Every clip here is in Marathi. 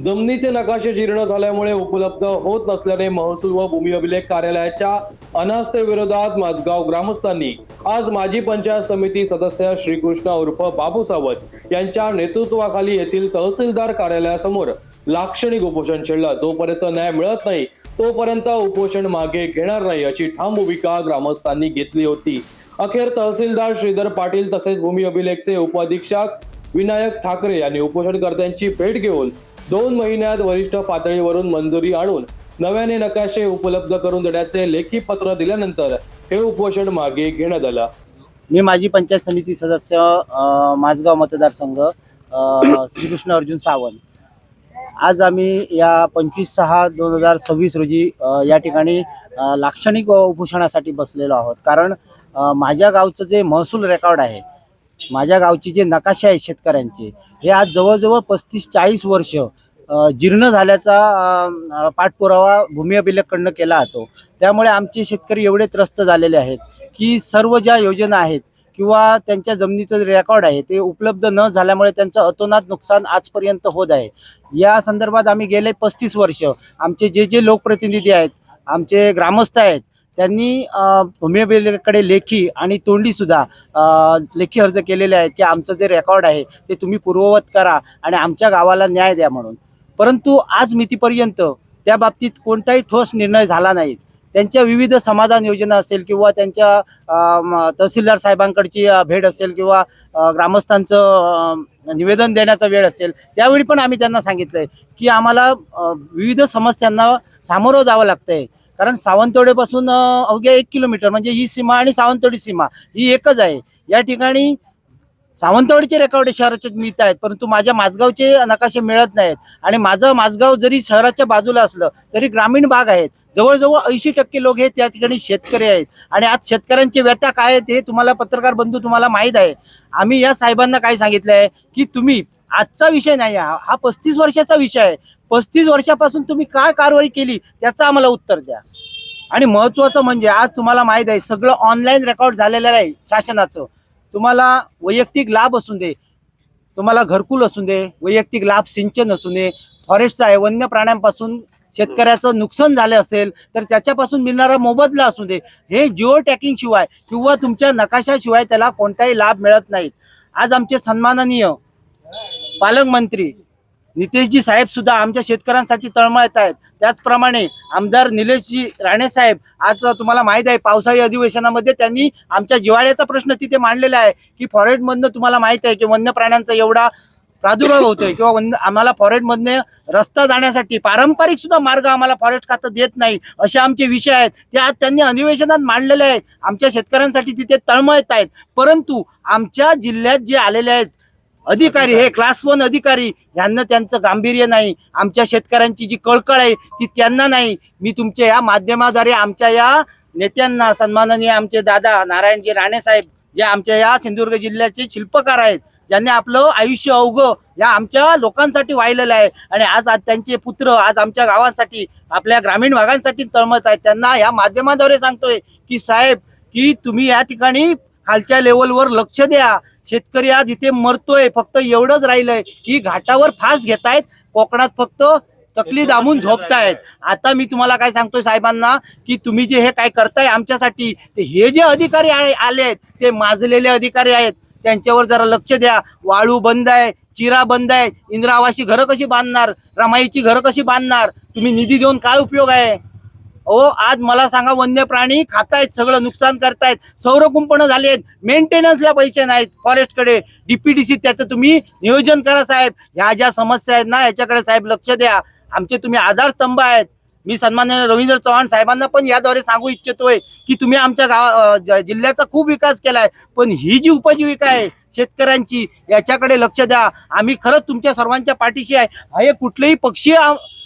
जमिनीचे नकाशे जीर्ण झाल्यामुळे उपलब्ध होत नसल्याने महसूल व भूमी अभिलेख कार्यालयाच्या अनास्थेविरोधात माझगाव ग्रामस्थांनी आज माजी पंचायत समिती सदस्य श्रीकृष्ण उर्फ बाबू सावंत यांच्या नेतृत्वाखाली येथील तहसीलदार कार्यालयासमोर लाक्षणिक उपोषण छेडलं। जोपर्यंत न्याय मिळत नाही तोपर्यंत उपोषण मागे घेणार नाही अशी ठाम भूमिका ग्रामस्थांनी घेतली होती। अखेर तहसीलदार श्रीधर पाटील तसेच भूमी अभिलेखचे उपअधीक्षक विनायक ठाकरे यांनी उपोषणकर्त्यांची भेट घेऊन 2 महिन्यात वरिष्ठ पातळीवरून मंजुरी आणून नव्याने नकाशे उपलब्ध करून देण्याचे लेखी पत्र दिल्यानंतर हे उपोषण मागे घेण्यात आलं। मी माजी पंचायत समिती सदस्य माझगाव मतदारसंघ श्रीकृष्ण अर्जुन सावंत। आज आम्ही या 25/6/2026 रोजी या ठिकाणी लाक्षणिक उपोषणासाठी बसलेलो आहोत। कारण माझ्या गावचं जे महसूल रेकॉर्ड आहे, माझ्या गावची जे नकाशे आहेत शेतकऱ्यांचे, हे आज जवळजवळ 35-40 वर्ष जीर्ण झाल्याचा पाठपुरावा भूमी अभिलेखकडनं केला जातो। त्यामुळे आमचे शेतकरी एवढे त्रस्त झालेले आहेत की सर्व ज्या योजना आहेत किंवा त्यांच्या जमिनीचं रेकॉर्ड आहे ते उपलब्ध न झाल्यामुळे त्यांचं अतोनात नुकसान आजपर्यंत होत आहे। या संदर्भात आम्ही गेले 35 वर्ष आमचे जे लोकप्रतिनिधी आहेत, आमचे ग्रामस्थ आहेत, त्यांनी भूमी अभिलेखकडे लेखी आणि तोंडी सुद्धा लेखी अर्ज केलेले आहेत की आमचं जे रेकॉर्ड आहे ते तुम्ही पूर्ववत करा आणि आमच्या गावाला न्याय द्या म्हणून। परंतु आज मितीपर्यंत त्या बाबतीत कोणताही ठोस निर्णय झाला नाही। त्यांच्या विविध समाधान योजना असेल किंवा त्यांच्या तहसीलदार साहेबांकडची भेट असेल किंवा ग्रामस्थांचं निवेदन देण्याचा वेळ असेल, त्यावेळी पण आम्ही त्यांना सांगितलंय की आम्हाला विविध समस्यांना सामोरं जावं लागतंय। कारण सावंतवाडीपासून अवघ्या 1 किलोमीटर म्हणजे ही सीमा आणि सावंतवाडी सीमा ही एकच आहे। या ठिकाणी सावंतवाडीचे रेकॉर्ड शहराचे मिळत आहेत, परंतु माझ्या माझगावचे नकाशे मिळत नाहीत। आणि माझं माझगाव जरी शहराच्या बाजूला असलं तरी ग्रामीण भाग आहेत, जवळजवळ 80% लोक हे त्या ठिकाणी शेतकरी आहेत। आणि आज शेतकऱ्यांची व्यथा काय आहे ते तुम्हाला पत्रकार बंधू तुम्हाला माहीत आहे। आम्ही या साहेबांना काय सांगितलं आहे की तुम्ही आजचा विषय नाही, हा 35 वर्षाचा विषय आहे। 35 वर्षापासून तुम्ही काय कारवाई केली त्याचं आम्हाला उत्तर द्या। आणि महत्त्वाचं म्हणजे आज तुम्हाला माहीत आहे सगळं ऑनलाईन रेकॉर्ड झालेलं आहे शासनाचं। तुम्हाला वैयक्तिक लाभ असू दे, तुम्हाला घरकुल असू दे, वैयक्तिक लाभ सिंचन असू दे, फॉरेस्टचा आहे, वन्य प्राण्यांपासून शेतकऱ्याचं नुकसान झालं असेल तर त्याच्यापासून मिळणारा मोबदला असू दे, हे जिओ टॅगिंग शिवाय किंवा तुमच्या नकाशाशिवाय त्याला कोणताही लाभ मिळत नाहीत। आज आमचे सन्माननीय पालकमंत्री नितेशजी साहेब सुद्धा आमच्या शेतकऱ्यांसाठी तळमळत आहेत। त्याचप्रमाणे आमदार निलेशजी राणे साहेब, आज तुम्हाला माहीत आहे पावसाळी अधिवेशनामध्ये त्यांनी आमच्या जिव्हाळ्याचा प्रश्न तिथे मांडलेला आहे की फॉरेस्टमधनं तुम्हाला माहीत आहे की वन्य प्राण्यांचा एवढा प्रादुर्भाव होतोय किंवा आम्हाला फॉरेस्टमधने रस्ता जाण्यासाठी पारंपरिक सुद्धा मार्ग आम्हाला फॉरेस्ट खातं देत नाही, असे आमचे विषय आहेत ते आज त्यांनी अधिवेशनात मांडलेले आहेत। आमच्या शेतकऱ्यांसाठी तिथे तळमळत आहेत। परंतु आमच्या जिल्ह्यात जे आलेले आहेत अधिकारी, हे क्लास 1 अधिकारी, यांना त्यांचं गांभीर्य नाही। आमच्या शेतकऱ्यांची जी कळकळ आहे ती त्यांना नाही। मी तुमच्या या माध्यमाद्वारे आमच्या या नेत्यांना, सन्माननीय आमचे दादा नारायणजी राणे साहेब, जे आमच्या या सिंधुदुर्ग जिल्ह्याचे शिल्पकार आहेत, ज्यांनी आपलं आयुष्य अवघं या आमच्या लोकांसाठी वाहिलेलं आहे आणि आज त्यांचे पुत्र आज आमच्या गावासाठी, आपल्या ग्रामीण भागांसाठी तळमळत आहेत, त्यांना या माध्यमाद्वारे सांगतोय की साहेब की तुम्ही या ठिकाणी खालच्या लेवलवर लक्ष द्या। शेतकरी आज इथे मरतोय, फक्त एवढंच राहिलंय की घाटावर फास घेतायत, कोकणात फक्त तकली दाबून झोपतायत। आता मी तुम्हाला काय सांगतोय साहेबांना की तुम्ही जे हे काय करताय आमच्यासाठी, ते हे जे अधिकारी आले आहेत ते माजलेले अधिकारी आहेत, त्यांच्यावर जरा लक्ष द्या। वाळू बंद आहे, चिरा बंद आहे, इंदिरा आवासी घरं कशी बांधणार, रमाईची घरं कशी बांधणार, तुम्ही निधी देऊन काय उपयोग आहे? आज मला सांगा, वन्य प्राणी खातायत, सगळं नुकसान करतायत, सौर कुंपण झालेत, मेंटेनन्सला पैसे नाहीत फॉरेस्टकडे, डीपीडीसी त्याचं तुम्ही नियोजन करा साहेब। ह्या ज्या समस्या आहेत ना याच्याकडे साहेब लक्ष द्या। आमचे तुम्ही आधारस्तंभ आहेत। मी सन्माननीय रवींद्र चव्हाण साहेबांना पण याद्वारे सांगू इच्छितोय की तुम्ही आमच्या जिल्ह्याचा खूप विकास केलाय, पण ही जी उपजीविका आहे शेतकऱ्यांची याच्याकडे लक्ष द्या। आम्ही खरंच तुमच्या सर्वांच्या पाठीशी आहे। हे कुठलेही पक्षीय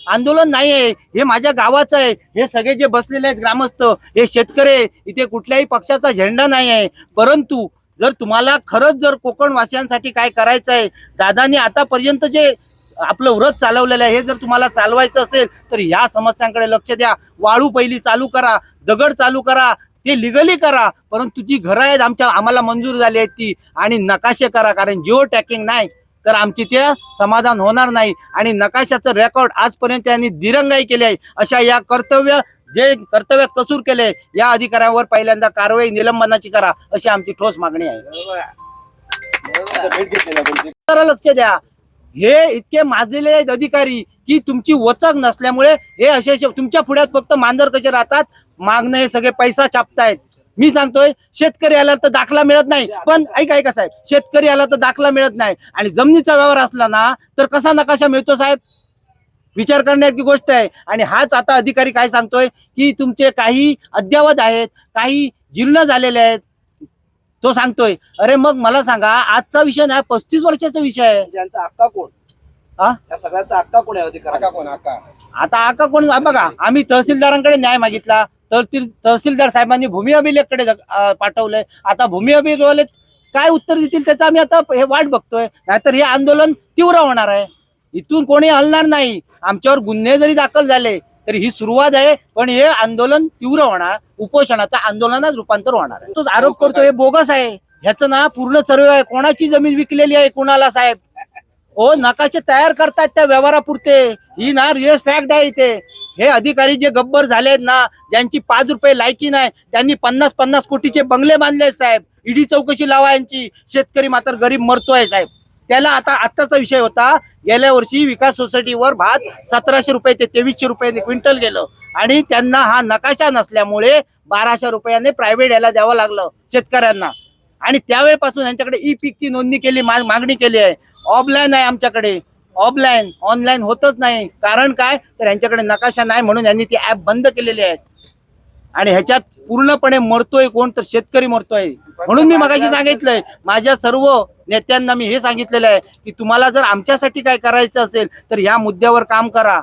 आंदोलन नाही आहे, हे माझ्या गावाचं आहे। हे सगळे जे बसलेले आहेत ग्रामस्थ, हे शेतकरी, इथे कुठल्याही पक्षाचा झेंडा नाही आहे। परंतु जर तुम्हाला खरंच जर कोकणवासियांसाठी काय करायचं आहे, दादांनी आतापर्यंत जे आपलं व्रत चालवलेलं आहे हे जर तुम्हाला चालवायचं असेल तर या समस्यांकडे लक्ष द्या। वाळू पहिली चालू करा, दगड चालू करा, ते लिगली करा, परंतु जी घरं आहेत आम्हाला मंजूर झाली आहेत ती, आणि नकाशे करा, कारण जिओ टॅगिंग नाही। तर आमची ते समाधान होणार नाही. आणि नकाशाचं रेकॉर्ड आजपर्यंत त्यांनी दिरंगाई केली आहे. अशा या जे कर्तव्यात कसूर केले या अधिकाऱ्यांवर पहिल्यांदा कारवाई निलंबनाची करा, अशी आमची ठोस मागणी आहे. जरा लक्ष द्या, हे इतके माजलेले आहेत अधिकारी की तुमची वचक नसल्यामुळे हे असे तुमच्या पुढ्यात फक्त मांजर कसे राहतात, मागणं हे सगळे पैसा छापतायत. मी सांगतोय शेतकरी आला तर दाखला मिळत नाही, पण ऐका साहेब, शेतकरी आला तर दाखला मिळत नाही आणि जमिनीचा व्यवहार असला ना तर कसा नकाशा मिळतो साहेब? विचार करण्याची गोष्ट आहे. आणि हाच आता अधिकारी काय सांगतोय की तुमचे काही अद्ययावत आहेत, काही जीर्ण झालेले आहेत, तो सांगतोय. अरे मग मला सांगा, आजचा विषय नाही, 35 वर्षाचा विषय आहे. त्यांचा अक्का कोण? हा, त्या सगळ्याचा अक्का कोण आहे? अधिकार कोण? आता आका कोण? बघा, आम्ही तहसीलदारांकडे न्याय मागितला तर तहसीलदार साहेबांनी भूमी अभिलेखकडे पाठवलंय. आता भूमी अभिलेखवाले काय उत्तर देतील त्याचा आम्ही आता हे वाट बघतोय. नाहीतर हे आंदोलन तीव्र होणार आहे. इथून कोणी हलणार नाही. आमच्यावर गुन्हे जरी दाखल झाले तरी ही सुरुवात आहे, पण हे आंदोलन तीव्र होणार, उपोषणाचं आंदोलनात रूपांतर होणार आहे. तोच आरोप करतो हे बोगस आहे. ह्याचं ना पूर्ण सर्वे आहे. कोणाची जमीन विकलेली आहे कोणाला साहेब? ओ, नकाशे तयार करतात त्या व्यवहारापुरते. ही ना रिअल फॅक्ट आहे इथे. हे अधिकारी जे गब्बर झालेत ना, ज्यांची 5 रुपये लायकी नाही, त्यांनी 50-50 कोटीचे बंगले बांधले साहेब. ईडी चौकशी लावा यांची. शेतकरी मात्र गरीब मरतोय साहेब. त्याला आत्ताचा विषय होता, गेल्या वर्षी विकास सोसायटीवर भात 1700 रुपये ते 2300 रुपये क्विंटल गेलं आणि त्यांना हा नकाशा नसल्यामुळे 1200 रुपयाने प्रायव्हेट याला द्यावं लागलं शेतकऱ्यांना. आणि त्यावेळेपासून यांच्याकडे ई पीकची नोंदणी केली, मागणी केली आहे. ऑफलाईन आहे आमच्याकडे, ऑफलाईन, ऑनलाईन होतच नाही. कारण काय, तर यांच्याकडे नकाशा नाही म्हणून यांनी ती ऍप बंद केलेली आहेत. आणि ह्याच्यात पूर्णपणे मरतोय कोण, तर शेतकरी मरतोय. म्हणून मी मगाशी सांगितलंय, माझ्या सर्व नेत्यांना मी हे सांगितलेलं आहे की तुम्हाला जर आमच्यासाठी काय करायचं असेल तर ह्या मुद्द्यावर काम करा.